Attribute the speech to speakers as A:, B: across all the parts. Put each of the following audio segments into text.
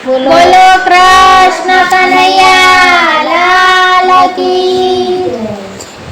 A: બોલો કૃષ્ણ કનૈયા લાલ કી.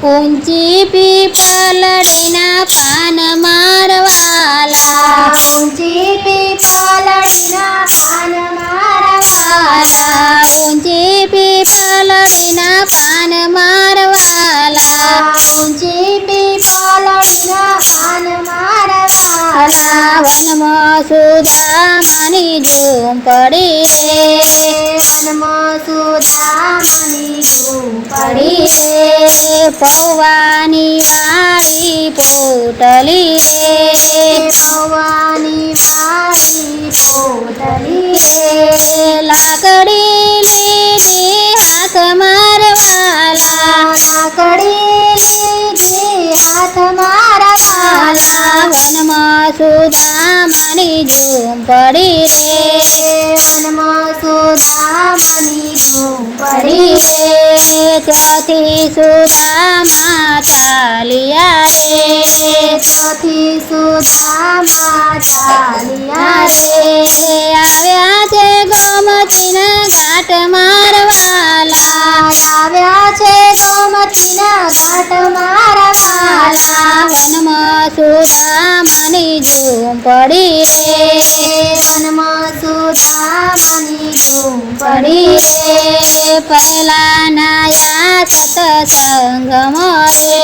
B: ઊંચી પીપલડીના પાન મારવાલા,
A: ઊંચી પીપલડીના પાન મારવાલા,
B: ઊંચી પીપલડીના પાન મારવાલા,
A: ઊંચી પીપલડીના પાન મારવાલા.
B: વનમાં સુદામાની ઝૂંપડી રે,
A: વનમાં સુદામાની ઝૂંપડી
B: રે, પૌવાની વાળી પોટલી રે,
A: પૌવાની વાળી પોટલી
B: લાકડી લીધી હાથ મારવાલા,
A: લાકડી લીધી હાથ મારવાલા.
B: વનમાં સુદામાની ઝૂંપડી રે,
A: વનમાં સુદામાની ઝૂંપડી
B: ત્યાંથી સુદામા ચાલ્યા રે,
A: ત્યાંથી સુદામા ચાલ્યા
B: આવ્યા છે ગોમતીના ઘાટ મારવાલા,
A: આવ્યા છે ગોમતીના ઘાટ મારવાલા.
B: વનમાં સુદામાની ઝૂંપડી રે,
A: વનમાં સુદામાની ઝૂંપડી
B: પહેલા નાયા સતસંગમાં રે,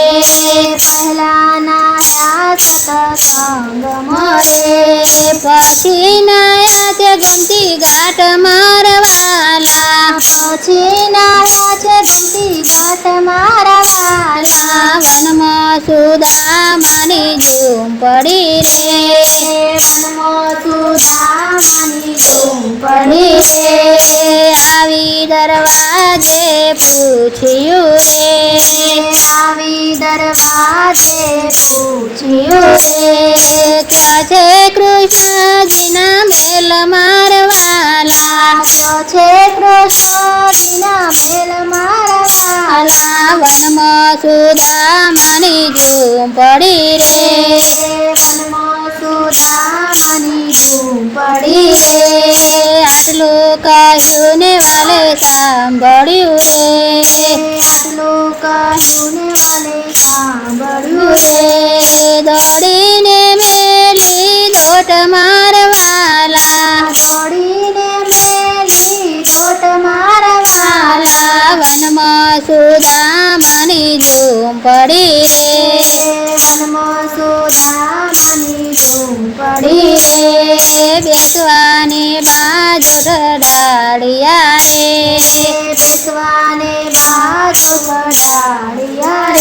A: પહેલા નાયા સતસંગમાં
B: પછી નાયા છે ગમતી ઘાટ મારવાલા,
A: પછી નાયા છે ગમતી ઘાટ મારવાલા.
B: વનમાં સુદામાની ઝૂંપડી રે,
A: વનમાં સુદામાની ઝૂંપડી
B: આવી દરવાજે પૂછ્યું રે,
A: આવી દરવાજે પૂછ્યું
B: ક્યાં છે કૃષ્ણજીના મેલ મારવાલા,
A: છે કૃષ્ણજીના મેલ મારવાલા.
B: વનમાં સુદામાની ઝૂંપડી રે,
A: વનમાં સુદામાની ઝૂંપડી
B: આટલું કહ્યું ને વાલે સાંભળ્યું રે,
A: આટલું કહ્યું ને વાલે સાંભળ્યું
B: દોડીને મેલી દોટ મારવાલા,
A: દોડીને મેલી દોટ મારવાલા.
B: વનમાં સુદામાની ઝૂંપડી રે,
A: વનમાં સુદામાની ઝૂંપડી
B: બેસવાની બાજુ ડાળિયા રે,
A: બેસવાને બાજુ ઘડાળિયા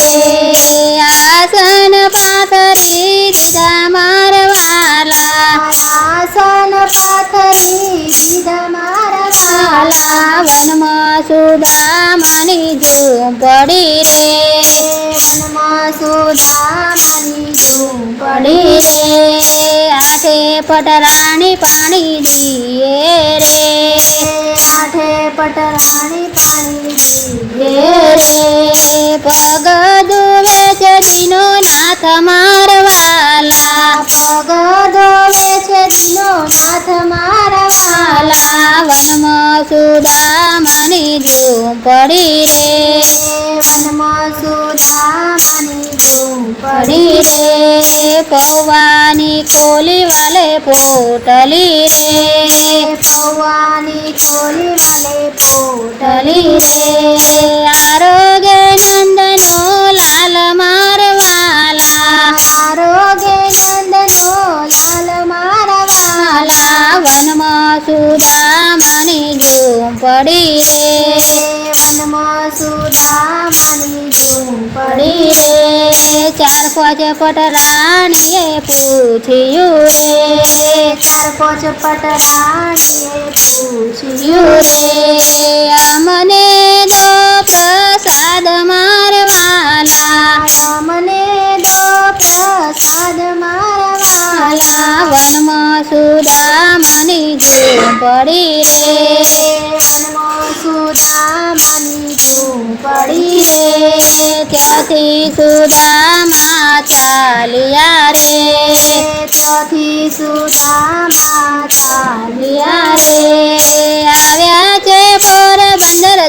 B: આસન પાથરી દીધા મારવાલા,
A: આસન પાથરી દીધા મારવાલા.
B: વનમાં સુદામાની ઝૂંપડી રે,
A: વનમાં સુદામાની ઝૂંપડી
B: આઠે પટરાણી પાણી દીએ રે,
A: આઠે પટરાણી પાણી
B: પગ ધોવે છે દીનો નાથ મારવાલા,
A: પગ ધોવે છે દીનો નાથ મારવાલા.
B: વનમાં સુદામાની ઝૂંપડી રે,
A: વનમાં સુદામાની ઝૂંપડી
B: પૌવાની કોલી વાલે પોટલી રે,
A: પૌવાની કોલી વાલે પોટલી
B: આરોગ્ય નંદનો લાલ મારવાલા,
A: આરોગ્ય નંદનો લાલ મારવાલા.
B: વનમાં સુદામાની ઝૂંપડી રે,
A: વનમાં સુદામાની ઝૂંપડી
B: ચાર પાંચ પટરાણીએ પૂછ્યું રે,
A: ચાર પાંચ પટરાણીએ પૂછ્યું
B: અમને દો પ્રસાદ મારવાલા,
A: મને દો પ્રસાદ મારવાલા.
B: વનમાં સુદામાની ઝૂંપડી રે,
A: વનમાં સુદામાની ઝૂંપડી
B: ત્યાંથી સુદામા ચાલ્યા રે,
A: ત્યાંથી સુદામા ચાલ્યા
B: રે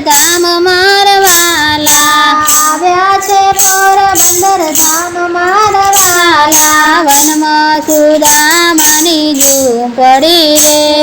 B: ધામ મારવાલા
A: આવ્યા છે પોરબંદર ધામ મારવાલા
B: વનમાં સુદામાની ઝૂંપડી રે